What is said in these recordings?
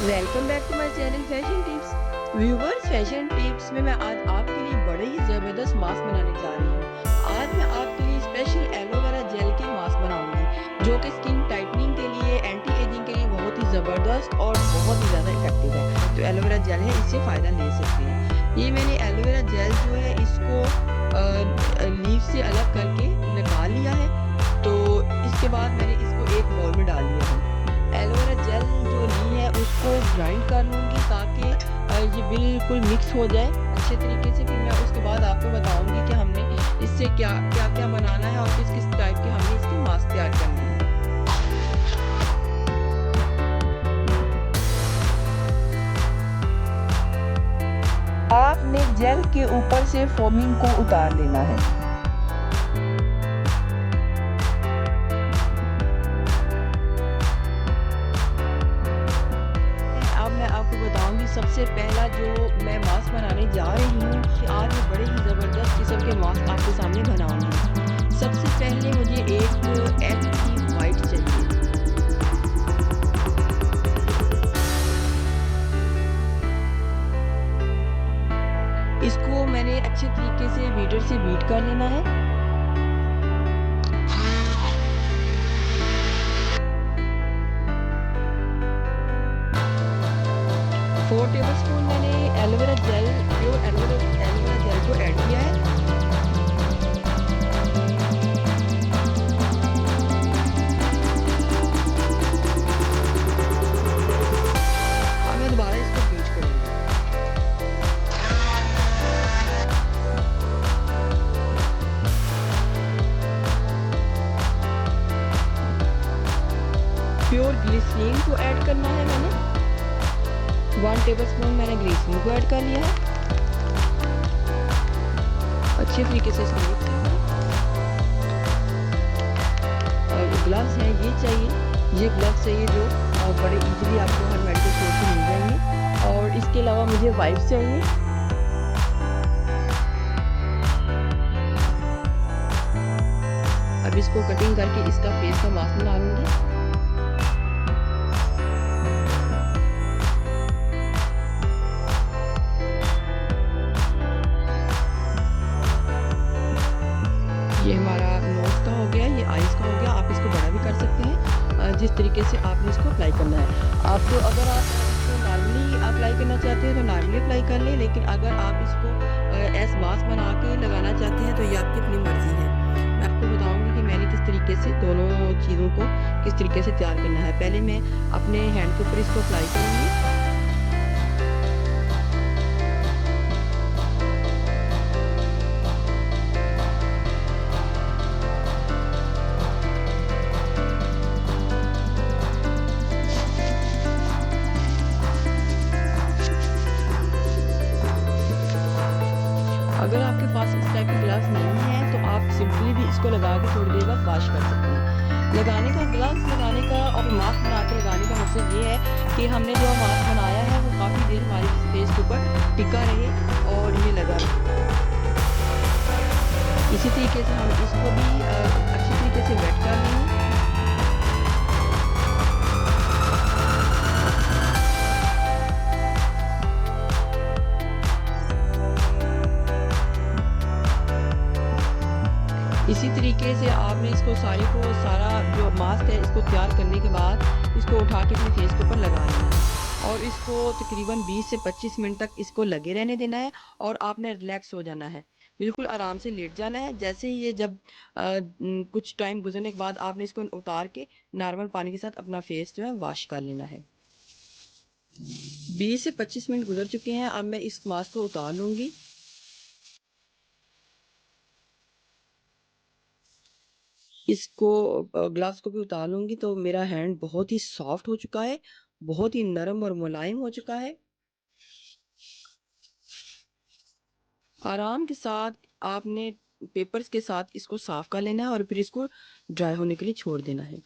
Welcome back to my channel fashion tips viewers. Fashion tips में मैं आज आपके लिए बड़े ही ज़बरदस्त मास्क बनाने जा रही हूँ। आज मैं आपके लिए स्पेशल एलोवेरा जेल के मास्क बनाऊंगी जो कि स्किन टाइटनिंग के लिए, एंटी एजिंग के लिए बहुत ही ज़बरदस्त और बहुत ही ज़्यादा इफेक्टिव है। तो एलोवेरा जेल है, इससे फ़ायदा ले सकते हैं। ये मैंने एलोवेरा जेल जो है इसको लीफ से अलग करके निकाल लिया है। तो इसके बाद मैंने इसको एक बाउल में डाल दिया है। एलोवेरा जेल जो ली है उसको ग्राइंड कर लूँगी ताकि ये बिल्कुल मिक्स हो जाए अच्छे तरीके से। फिर मैं उसके बाद आपको बताऊंगी कि हमने इससे क्या क्या क्या बनाना है और किस किस टाइप के हमने इसके मास्क तैयार करने हैं। आपने जेल के ऊपर से फोमिंग को उतार लेना है। अब मैं आपको बताऊंगी सबसे पहला जो मैं मास्क बनाने जा रही हूँ। आज मैं बड़े ही ज़बरदस्त किस्म के मास्क आपके सामने बनाऊंगी। सबसे पहले मुझे एक एग की वाइट चाहिए। इसको मैंने अच्छे तरीके से बीटर से बीट कर लेना है। 4 टेबलस्पून मैंने aloe vera gel, pure aloe vera gel को ऐड किया है। अब मैं दोबारा इसको बीट करूंगी। प्योर ग्लिसरीन को ऐड करना है मैंने। 1 टेबलस्पून मैंने ग्लिसरीन को ऐड कर लिया है। अच्छे तरीके से इसको मिक्स करना है। और ग्लव्स हैं ये चाहिए, ये ग्लव्स चाहिए जो बड़े इजीली आपको हर मेडिकल स्टोर से मिल जाएंगे। और इसके अलावा मुझे वाइप्स चाहिए। अब इसको कटिंग करके इसका फेस का मास्क बना लूंगी। ये हमारा नोज का हो गया, ये आईज का हो गया। आप इसको बड़ा भी कर सकते हैं जिस तरीके से आपने इसको अप्लाई करना है। आपको अगर आप इसको नॉर्मली अप्लाई करना चाहते हैं तो नॉर्मली अप्लाई कर लें, लेकिन अगर आप इसको एस मास्क बना के लगाना चाहते हैं तो ये आपकी अपनी मर्जी है। मैं आपको बताऊंगी कि मैंने किस तरीके से दोनों चीज़ों को किस तरीके से तैयार करना है। पहले मैं अपने हैंड के ऊपर इसको अप्लाई करूँगी। अगर आपके पास इस टाइप के ग्लव्स नहीं है तो आप सिंपली भी इसको लगा के थोड़ी देर बाद वॉश कर सकते हैं। लगाने का, ग्लव्स लगाने का और मास्क बना के लगाने का मकसद ये है कि हमने जो मास्क बनाया है वो काफ़ी देर हमारे फेस के ऊपर टिका रहे और ये लगा रहे। इसी तरीके से हम इसको भी अच्छी तरीके से वेट कर लेंगे। इसी तरीके से आपने इसको सारा जो मास्क है इसको तैयार करने के बाद इसको उठा के अपने फेस के ऊपर लगा लेना है और इसको तकरीबन 20 से 25 मिनट तक इसको लगे रहने देना है। और आपने रिलैक्स हो जाना है, बिल्कुल आराम से लेट जाना है। जैसे ही ये जब कुछ टाइम गुजरने के बाद आपने इसको उतार के नॉर्मल पानी के साथ अपना फेस जो है वॉश कर लेना है। 20 से 25 मिनट गुजर चुके हैं। अब मैं इस मास्क को उतार लूँगी। इसको ग्लव्स को भी उतार लूँगी तो मेरा हैंड बहुत ही सॉफ्ट हो चुका है, बहुत ही नरम और मुलायम हो चुका है। आराम के साथ आपने पेपर्स के साथ इसको साफ कर लेना है और फिर इसको ड्राई होने के लिए छोड़ देना है।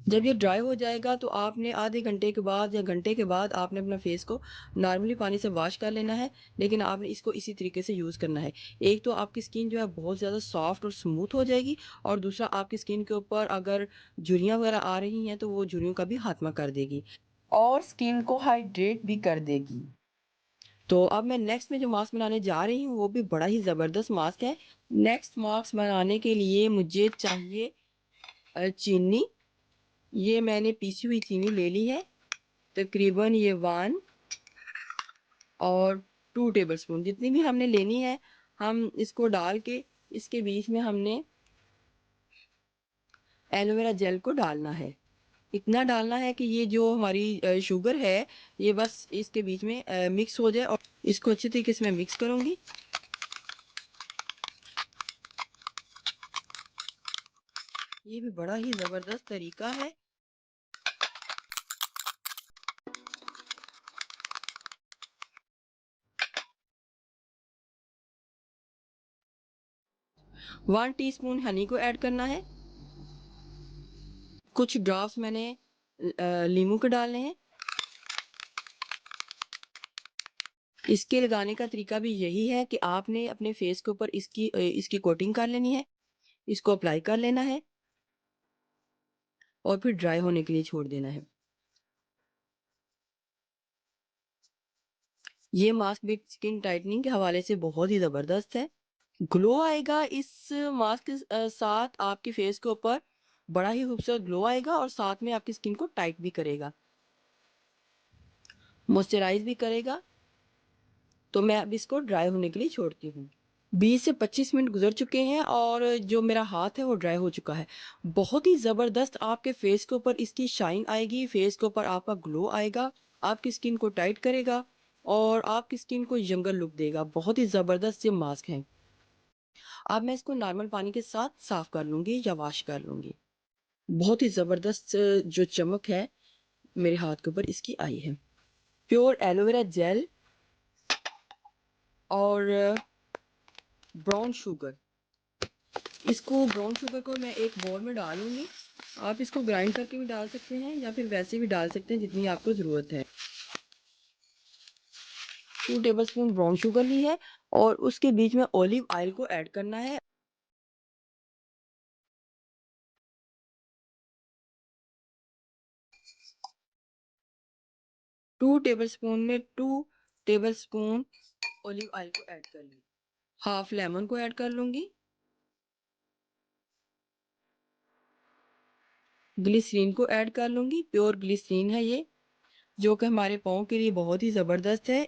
जब ये ड्राई हो जाएगा तो आपने आधे घंटे के बाद या घंटे के बाद आपने अपना फेस को नॉर्मली पानी से वॉश कर लेना है, लेकिन आपने इसको इसी तरीके से यूज़ करना है। एक तो आपकी स्किन जो है बहुत ज़्यादा सॉफ्ट और स्मूथ हो जाएगी, और दूसरा आपकी स्किन के ऊपर अगर झुर्रियाँ वगैरह आ रही हैं तो वो झुर्रियों का भी खात्मा कर देगी और स्किन को हाइड्रेट भी कर देगी। तो अब मैं नेक्स्ट में जो मास्क बनाने जा रही हूँ वो भी बड़ा ही ज़बरदस्त मास्क है। नेक्स्ट मास्क बनाने के लिए मुझे चाहिए चीनी। ये मैंने पीसी हुई चीनी ले ली है, तकरीबन ये 1 और 2 टेबलस्पून जितनी भी हमने लेनी है, हम इसको डाल के इसके बीच में हमने एलोवेरा जेल को डालना है। इतना डालना है कि ये जो हमारी शुगर है ये बस इसके बीच में मिक्स हो जाए, और इसको अच्छी तरीके से मैं मिक्स करूँगी। ये भी बड़ा ही ज़बरदस्त तरीका है। 1 टीस्पून हनी को ऐड करना है। कुछ ड्रॉप्स मैंने नींबू के डालने हैं। इसके लगाने का तरीका भी यही है कि आपने अपने फेस के ऊपर इसकी कोटिंग कर लेनी है, इसको अप्लाई कर लेना है और फिर ड्राई होने के लिए छोड़ देना है। ये मास्क भी स्किन टाइटनिंग के हवाले से बहुत ही ज़बरदस्त है। ग्लो आएगा इस मास्क के साथ आपके फेस के ऊपर, बड़ा ही खूबसूरत ग्लो आएगा और साथ में आपकी स्किन को टाइट भी करेगा, मॉइस्चराइज भी करेगा। तो मैं अब इसको ड्राई होने के लिए छोड़ती हूँ। 20 से 25 मिनट गुजर चुके हैं और जो मेरा हाथ है वो ड्राई हो चुका है। बहुत ही ज़बरदस्त आपके फेस के ऊपर इसकी शाइन आएगी, फेस के ऊपर आपका ग्लो आएगा, आपकी स्किन को टाइट करेगा और आपकी स्किन को यंगर लुक देगा। बहुत ही ज़बरदस्त ये मास्क है। अब मैं इसको नॉर्मल पानी के साथ साफ़ कर लूँगी या वॉश कर लूँगी। बहुत ही ज़बरदस्त जो चमक है मेरे हाथ के ऊपर इसकी आई है। प्योर एलोवेरा जेल और ब्राउन शुगर, इसको ब्राउन शुगर को मैं एक बाउल में डालूंगी। आप इसको ग्राइंड करके भी डाल सकते हैं या फिर वैसे भी डाल सकते हैं जितनी आपको ज़रूरत है। 2 टेबलस्पून ब्राउन शुगर ली है और उसके बीच में ऑलिव ऑयल को ऐड करना है। 2 टेबलस्पून में 2 टेबलस्पून ऑलिव ऑयल को ऐड कर ली। हाफ लेमन को ऐड कर लूँगी। ग्लिसरीन को ऐड कर लूँगी, प्योर ग्लिसरीन है ये, जो कि हमारे पाँव के लिए बहुत ही ज़बरदस्त है।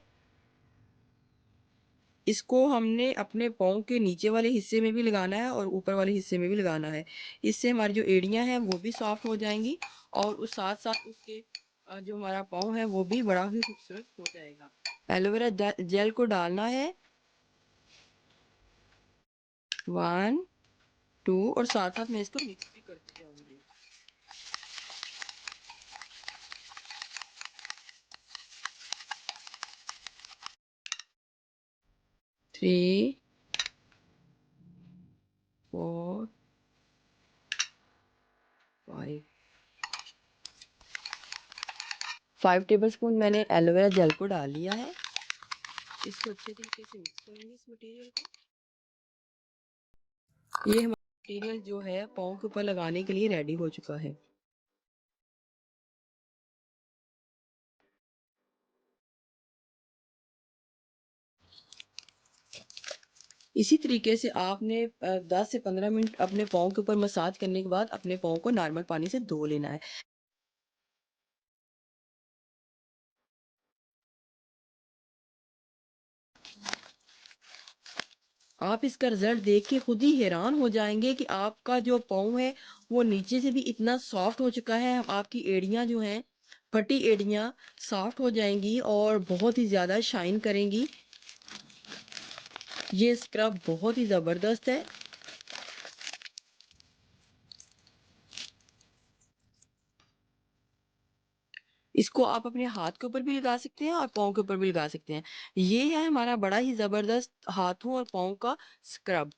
इसको हमने अपने पाँव के नीचे वाले हिस्से में भी लगाना है और ऊपर वाले हिस्से में भी लगाना है। इससे हमारी जो एड़ियाँ हैं वो भी सॉफ्ट हो जाएँगी और उस साथ-साथ उसके जो हमारा पाँव है वो भी बड़ा ही खूबसूरत हो जाएगा। एलोवेरा जेल को डालना है 1, 2 और साथ-साथ मैं इसको मिक्स भी करती जाऊँगी। 3, 4, 5 5 टेबलस्पून मैंने एलोवेरा जेल को डाल लिया है। इसको अच्छे तरीके से मिक्स करूँगी इस मटेरियल को। ये हमारा मटेरियल जो है पाँव के ऊपर लगाने के लिए रेडी हो चुका है। इसी तरीके से आपने 10 से 15 मिनट अपने पाँव के ऊपर मसाज करने के बाद अपने पाँव को नॉर्मल पानी से धो लेना है। आप इसका रिज़ल्ट देख के खुद ही हैरान हो जाएँगे कि आपका जो पाँव है वो नीचे से भी इतना सॉफ्ट हो चुका है। आपकी एड़ियाँ जो हैं, फटी एड़ियाँ सॉफ्ट हो जाएँगी और बहुत ही ज़्यादा शाइन करेंगी। ये स्क्रब बहुत ही ज़बरदस्त है। इसको आप अपने हाथ के ऊपर भी लगा सकते हैं और पाँव के ऊपर भी लगा सकते हैं। ये है हमारा बड़ा ही ज़बरदस्त हाथों और पाँव का स्क्रब।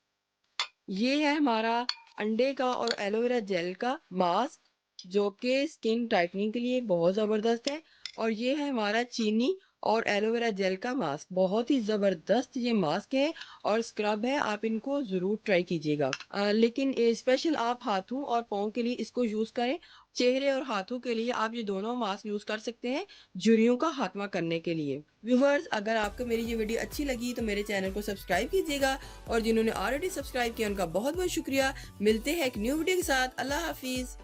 ये है हमारा अंडे का और एलोवेरा जेल का मास्क। जो कि स्किन टाइटनिंग के लिए बहुत ज़बरदस्त है। और ये है हमारा चीनी और एलोवेरा जेल का मास्क। बहुत ही ज़बरदस्त ये मास्क है और स्क्रब है, आप इनको ज़रूर ट्राई कीजिएगा। लेकिन स्पेशल आप हाथों और पाँव के लिए इसको यूज़ करें। चेहरे और हाथों के लिए आप ये दोनों मास्क यूज़ कर सकते हैं झुर्रियों का खात्मा करने के लिए। व्यूवर्स, अगर आपको मेरी ये वीडियो अच्छी लगी तो मेरे चैनल को सब्सक्राइब कीजिएगा और जिन्होंने ऑलरेडी सब्सक्राइब किया उनका बहुत बहुत शुक्रिया। मिलते हैं एक न्यू वीडियो के साथ। अल्लाह हाफिज़।